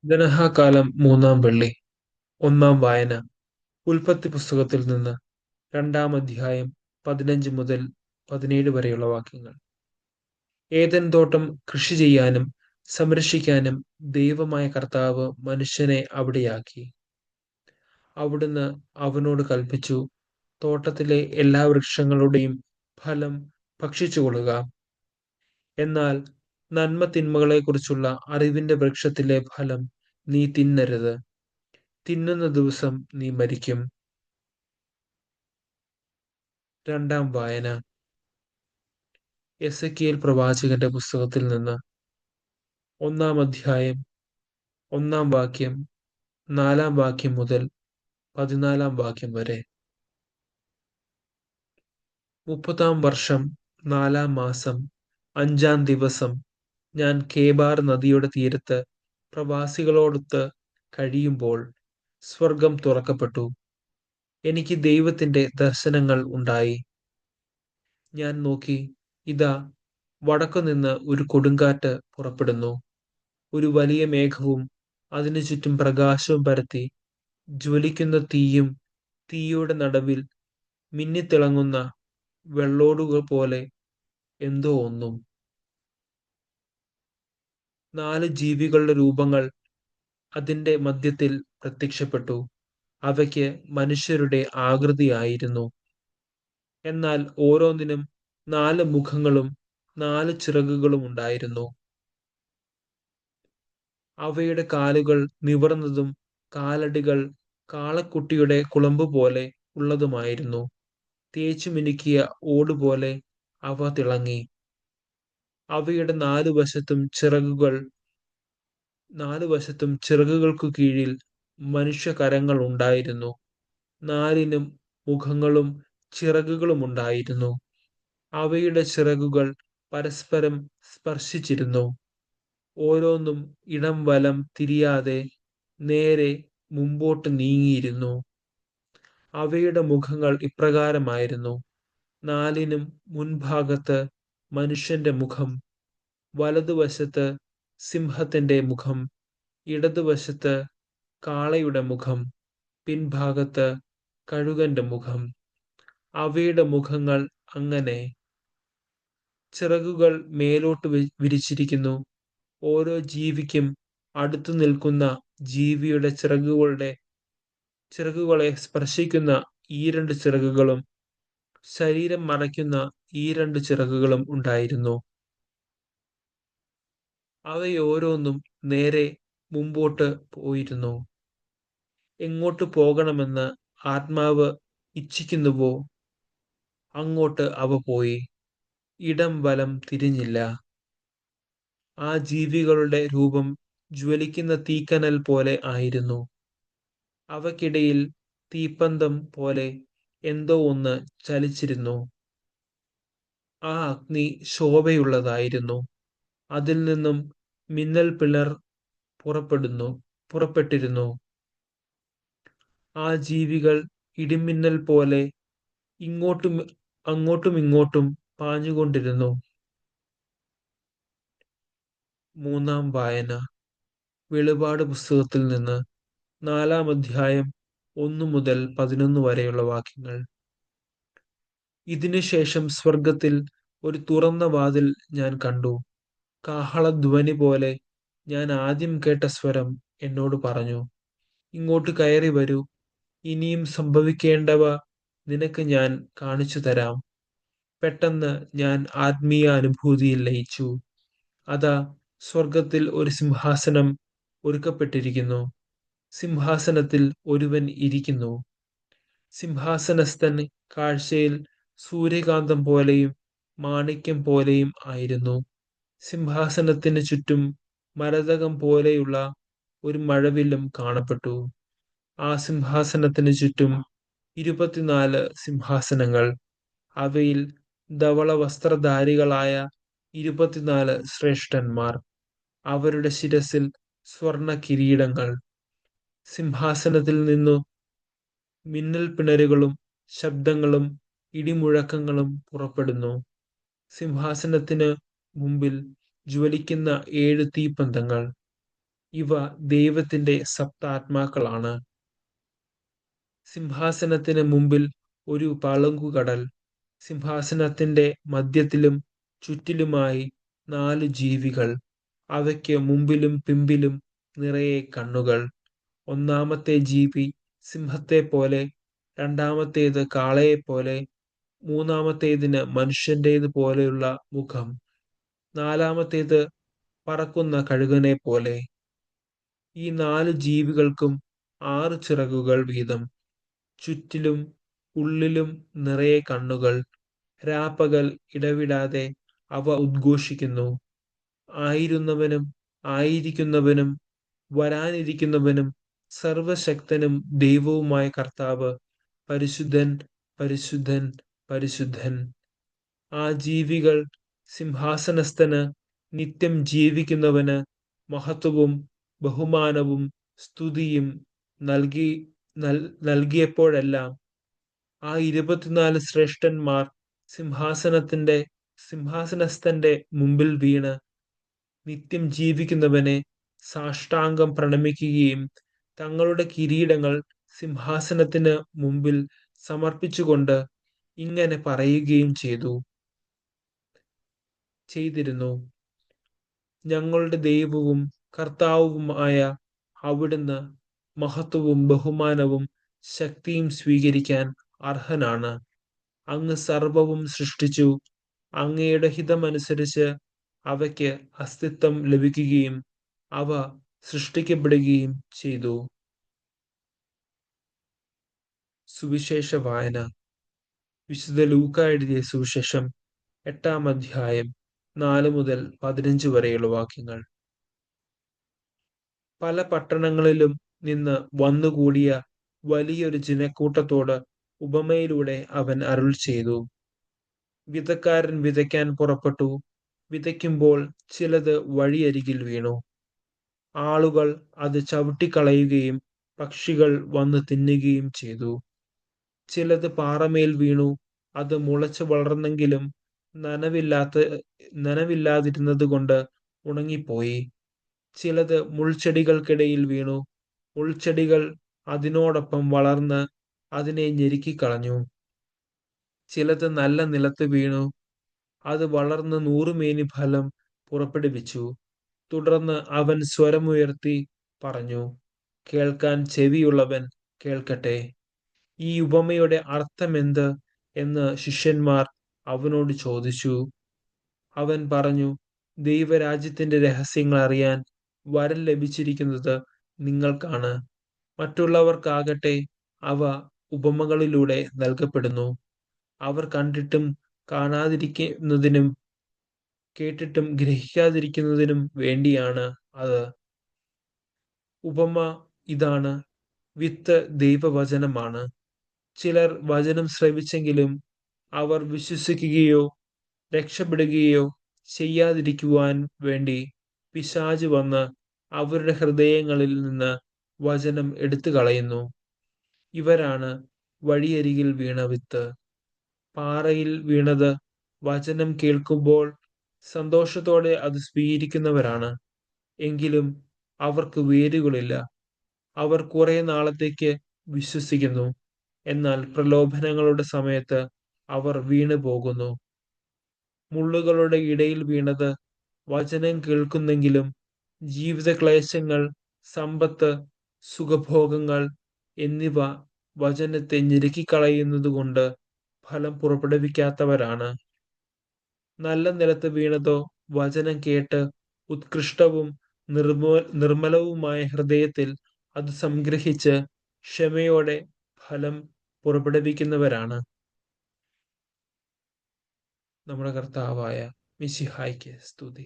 ജനഹാകാലം മൂന്നാം വെള്ളി. ഒന്നാം വായന. ഉൽപ്പത്തി പുസ്തകത്തിൽ നിന്ന്. രണ്ടാം അധ്യായം 15 മുതൽ 17 വരെയുള്ള വാക്യങ്ങൾ. ഏദൻ തോട്ടം കൃഷി ചെയ്യാനും സംരക്ഷിക്കാനും ദൈവമായ കർത്താവ് മനുഷ്യനെ അവിടെയാക്കി. അവിടുന്ന് അവനോട് കൽപ്പിച്ചു, തോട്ടത്തിലെ എല്ലാ വൃക്ഷങ്ങളുടെയും ഫലം ഭക്ഷിച്ചുകൊള്ളുക. എന്നാൽ നന്മ തിന്മകളെക്കുറിച്ചുള്ള അറിവിന്റെ വൃക്ഷത്തിലെ ഫലം നീ തിന്നരുത്. തിന്നുന്ന ദിവസം നീ മരിക്കും. രണ്ടാം വായന. എസെക്കിയേൽ പ്രവാചകന്റെ പുസ്തകത്തിൽ നിന്ന്. ഒന്നാം അധ്യായം 1 വാക്യം, 4 വാക്യം മുതൽ 14 വാക്യം വരെ. 30 വർഷം 4 മാസം 5 ദിവസം ഞാൻ കേബാർ നദിയുടെ തീരത്ത് പ്രവാസികളോടൊത്ത് കഴിയുമ്പോൾ സ്വർഗം തുറക്കപ്പെട്ടു. എനിക്ക് ദൈവത്തിന്റെ ദർശനങ്ങൾ ഉണ്ടായി. ഞാൻ നോക്കി, ഇതാ, വടക്കുനിന്ന് ഒരു കൊടുങ്കാറ്റ് പുറപ്പെടുന്നു. ഒരു വലിയ മേഘവും അതിനു ചുറ്റും പ്രകാശവും പരത്തി ജ്വലിക്കുന്ന തീയും തീയുടെ നടുവിൽ മിന്നിത്തിളങ്ങുന്ന വെള്ളോടുകൾ പോലെ എന്തോ ഒന്നും. 4 ജീവികളുടെ രൂപങ്ങൾ അതിന്റെ മധ്യത്തിൽ പ്രത്യക്ഷപ്പെട്ടു. അവയ്ക്ക് മനുഷ്യരുടെ ആകൃതിയായിരുന്നു. എന്നാൽ ഓരോന്നിനും 4 മുഖങ്ങളും 4 ചിറകുകളും ഉണ്ടായിരുന്നു. അവയുടെ കാലുകൾ നിവർന്നതും കാലടികൾ കാളക്കുട്ടിയുടെ കുളമ്പ് പോലെ ഉള്ളതുമായിരുന്നു. തേച്ചു മിനുക്കിയ ഓടുപോലെ അവ തിളങ്ങി. അവയുടെ നാലുവശത്തും ചിറകുകൾക്കു കീഴിൽ മനുഷ്യകരങ്ങൾ ഉണ്ടായിരുന്നു. നാലിനും മുഖങ്ങളും ചിറകുകളുമുണ്ടായിരുന്നു. അവയുടെ ചിറകുകൾ പരസ്പരം സ്പർശിച്ചിരുന്നു. ഓരോന്നും ഇടം വലം തിരിയാതെ നേരെ മുമ്പോട്ട് നീങ്ങിയിരുന്നു. അവയുടെ മുഖങ്ങൾ ഇപ്രകാരമായിരുന്നു. നാലിനും മുൻഭാഗത്ത് മനുഷ്യന്റെ മുഖം, വലതുവശത്ത് സിംഹത്തിന്റെ മുഖം, ഇടതുവശത്ത് കാളയുടെ മുഖം, പിൻഭാഗത്ത് കഴുകന്റെ മുഖം. അവയുടെ മുഖങ്ങൾ അങ്ങനെ. ചിറകുകൾ മേലോട്ട് വിരിച്ചിരിക്കുന്നു. ഓരോ ജീവിക്കും അടുത്തു നിൽക്കുന്ന ജീവിയുടെ ചിറകുകളെ സ്പർശിക്കുന്ന ഈ 2 ചിറകുകളും ശരീരം മറയ്ക്കുന്ന ഈ 2 ചിറകുകളും ഉണ്ടായിരുന്നു. അവയോരോന്നും നേരെ മുമ്പോട്ട് പോയിരുന്നു. എങ്ങോട്ട് പോകണമെന്ന് ആത്മാവ് ഇച്ഛിക്കുന്നുവോ അങ്ങോട്ട് അവ പോയി. ഇടം വലം തിരിഞ്ഞില്ല. ആ ജീവികളുടെ രൂപം ജ്വലിക്കുന്ന തീക്കനൽ പോലെ ആയിരുന്നു. അവയ്ക്കിടയിൽ തീപ്പന്തം പോലെ എന്തോ ഒന്ന് ചലിച്ചിരുന്നു. ആ അഗ്നി ശോഭയുള്ളതായിരുന്നു. അതിൽ നിന്നും മിന്നൽ പിണർ പുറപ്പെട്ടിരുന്നു. ആ ജീവികൾ ഇടിമിന്നൽ പോലെ ഇങ്ങോട്ടും അങ്ങോട്ടും പാഞ്ഞുകൊണ്ടിരുന്നു. മൂന്നാം വായന. വെളിപാട് പുസ്തകത്തിൽ നിന്ന്. 4 അധ്യായം 1 മുതൽ 11 വരെയുള്ള വാക്യങ്ങൾ. ഇതിനുശേഷം സ്വർഗത്തിൽ ഒരു തുറന്ന വാതിൽ ഞാൻ കണ്ടു. കാഹളധ്വനി പോലെ ഞാൻ ആദ്യം കേട്ട സ്വരം എന്നോട് പറഞ്ഞു, ഇങ്ങോട്ട് കയറി വരൂ. ഇനിയും സംഭവിക്കേണ്ടവ നിനക്ക് ഞാൻ കാണിച്ചു തരാം. പെട്ടെന്ന് ഞാൻ ആത്മീയ അനുഭൂതിയിൽ ലയിച്ചു. അതാ, സ്വർഗത്തിൽ ഒരു സിംഹാസനം ഒരുക്കപ്പെട്ടിരിക്കുന്നു. സിംഹാസനത്തിൽ ഒരുവൻ ഇരിക്കുന്നു. സിംഹാസനസ്ഥൻ കാഴ്ചയിൽ സൂര്യകാന്തം പോലെയും മാണിക്യം പോലെയും ആയിരുന്നു. സിംഹാസനത്തിന് ചുറ്റും മരതകം പോലെയുള്ള ഒരു മഴവില്ലും കാണപ്പെട്ടു. ആ സിംഹാസനത്തിന് ചുറ്റും 24 സിംഹാസനങ്ങൾ. അവയിൽ ധവള വസ്ത്രധാരികളായ 24 ശ്രേഷ്ഠന്മാർ. അവരുടെ ശിരസിൽ സ്വർണ കിരീടങ്ങൾ. സിംഹാസനത്തിൽ നിന്നു മിന്നൽ പിണരുകളും ശബ്ദങ്ങളും ഇടിമുഴക്കങ്ങളും പുറപ്പെടുന്നു. സിംഹാസനത്തിന് മുമ്പിൽ ജ്വലിക്കുന്ന 7 തീപ്പന്തങ്ങൾ. ഇവ ദൈവത്തിന്റെ സപ്താത്മാക്കളാണ്. സിംഹാസനത്തിന് മുമ്പിൽ ഒരു പളുങ്കുകടൽ, സിംഹാസനത്തിന്റെ മധ്യത്തിലും ചുറ്റിലുമായി 4 ജീവികൾ. അവയ്ക്ക് മുമ്പിലും പിമ്പിലും നിറയെ കണ്ണുകൾ. ഒന്നാമത്തെ ജീവി സിംഹത്തെപ്പോലെ, രണ്ടാമത്തേത് കാളയെപ്പോലെ, മൂന്നാമത്തേതിന് മനുഷ്യന്റേത് പോലെയുള്ള മുഖം, നാലാമത്തേത് പറക്കുന്ന കഴുകനെപ്പോലെ. ഈ 4 ജീവികൾക്കും 6 ചിറകുകൾ വീതം. ചുറ്റിലും ഉള്ളിലും നിറയെ കണ്ണുകൾ. രാപ്പകൽ ഇടവിടാതെ അവ ഉദ്ഘോഷിക്കുന്നു: ആയിരുന്നവനും ആയിരിക്കുന്നവനും വരാനിരിക്കുന്നവനും സർവശക്തനും ദൈവവുമായ കർത്താവ് പരിശുദ്ധൻ, പരിശുദ്ധൻ, പരിശുദ്ധൻ. ആ ജീവികൾ സിംഹാസനസ്ഥന്, നിത്യം ജീവിക്കുന്നവന് മഹത്വവും ബഹുമാനവും സ്തുതിയും നൽകിയപ്പോഴെല്ലാം ആ 24 ശ്രേഷ്ഠന്മാർ സിംഹാസനസ്ഥന്റെ മുമ്പിൽ വീണ് നിത്യം ജീവിക്കുന്നവനെ സാഷ്ടാംഗം പ്രണമിക്കുകയും തങ്ങളുടെ കിരീടങ്ങൾ സിംഹാസനത്തിന് മുമ്പിൽ സമർപ്പിച്ചുകൊണ്ട് ഇങ്ങനെ പറയുകയും ചെയ്തിരുന്നു: ഞങ്ങളുടെ ദൈവവും കർത്താവുമായ അവിടുന്ന് മഹത്വവും ബഹുമാനവും ശക്തിയും സ്വീകരിക്കാൻ അർഹനാണ്. അങ്ങ് സർവവും സൃഷ്ടിച്ചു. അങ്ങയുടെ ഹിതമനുസരിച്ച് അവയ്ക്ക് അസ്തിത്വം ലഭിക്കുകയും അവ സൃഷ്ടിക്കപ്പെടുകയും ചെയ്തു. സുവിശേഷ വായന. വിശുദ്ധ ലൂക്ക എഴുതിയ സുവിശേഷം 8-ാം അധ്യായം 4 മുതൽ 15 വരെയുള്ള വാക്യങ്ങൾ. പല പട്ടണങ്ങളിലും നിന്ന് വന്നുകൂടിയ വലിയൊരു ജനക്കൂട്ടത്തോട് ഉപമയിലൂടെ അവൻ അരുൾ ചെയ്തു: വിതക്കാരൻ വിതയ്ക്കാൻ പുറപ്പെട്ടു. വിതയ്ക്കുമ്പോൾ ചിലത് വഴിയരികിൽ വീണു. ആളുകൾ അത് ചവിട്ടിക്കളയുകയും പക്ഷികൾ വന്ന് തിന്നുകയും ചെയ്തു. ചിലത് പാറമേൽ വീണു. അത് മുളച്ചു വളർന്നെങ്കിലും നനവില്ലാതിരുന്നതുകൊണ്ട് ഉണങ്ങിപ്പോയി. ചിലത് മുൾച്ചെടികൾക്കിടയിൽ വീണു. മുൾച്ചെടികൾ അതിനോടൊപ്പം വളർന്ന് അതിനെ ഞെരുക്കിക്കളഞ്ഞു. ചിലത് നല്ല നിലത്ത് വീണു. അത് വളർന്ന് 100 മേനി ഫലം പുറപ്പെടുവിച്ചു. തുടർന്ന് അവൻ സ്വരമുയർത്തി പറഞ്ഞു: കേൾക്കാൻ ചെവിയുള്ളവൻ കേൾക്കട്ടെ. ഈ ഉപമയുടെ അർത്ഥമെന്ത് എന്ന് ശിഷ്യന്മാർ അവനോട് ചോദിച്ചു. അവൻ പറഞ്ഞു: ദൈവരാജ്യത്തിന്റെ രഹസ്യങ്ങൾ അറിയാൻ വരം ലഭിച്ചിരിക്കുന്നത് നിങ്ങൾക്കാണ്. മറ്റുള്ളവർക്കാകട്ടെ അവ ഉപമകളിലൂടെ നൽകപ്പെടുന്നു. അവർ കണ്ടിട്ടും കാണാതിരിക്കുന്നതിനും കേട്ടിട്ടും ഗ്രഹിക്കാതിരിക്കുന്നതിനും വേണ്ടിയാണ് അത്. ഉപമ ഇതാണ്: വിത്ത് ദൈവവചനമാണ്. ചിലർ വചനം ശ്രവിച്ചെങ്കിലും അവർ വിശ്വസിക്കുകയോ രക്ഷപ്പെടുകയോ ചെയ്യാതിരിക്കുവാൻ വേണ്ടി പിശാച് വന്ന് അവരുടെ ഹൃദയങ്ങളിൽ നിന്ന് വചനം എടുത്തു കളയുന്നു. ഇവരാണ് വഴിയരികിൽ വീണ വിത്ത്. പാറയിൽ വീണത് വചനം കേൾക്കുമ്പോൾ സന്തോഷത്തോടെ അത് സ്വീകരിക്കുന്നവരാണ്. എങ്കിലും അവർക്ക് വേരുകളില്ല. അവർ കുറെ നാളത്തേക്ക് വിശ്വസിക്കുന്നു. എന്നാൽ പ്രലോഭനങ്ങളുടെ സമയത്ത് അവർ വീണു പോകുന്നു. മുള്ളുകളുടെ ഇടയിൽ വീണത് വചനം കേൾക്കുന്നെങ്കിലും ജീവിതക്ലേശങ്ങൾ, സമ്പത്ത്, സുഖഭോഗങ്ങൾ എന്നിവ വചനത്തെ ഞെരുക്കിക്കളയുന്നതുകൊണ്ട് ഫലം പുറപ്പെടുവിക്കാത്തവരാണ്. നല്ല നിലത്ത് വീണതോ വചനം കേട്ട് ഉത്കൃഷ്ടവും നിർമ്മലവുമായ ഹൃദയത്തിൽ അത് സംഗ്രഹിച്ച് ക്ഷമയോടെ ഫലം പുറപ്പെടുവിക്കുന്നവരാണ്. നമ്മുടെ കർത്താവായ മിശിഹായ്ക്ക് സ്തുതി.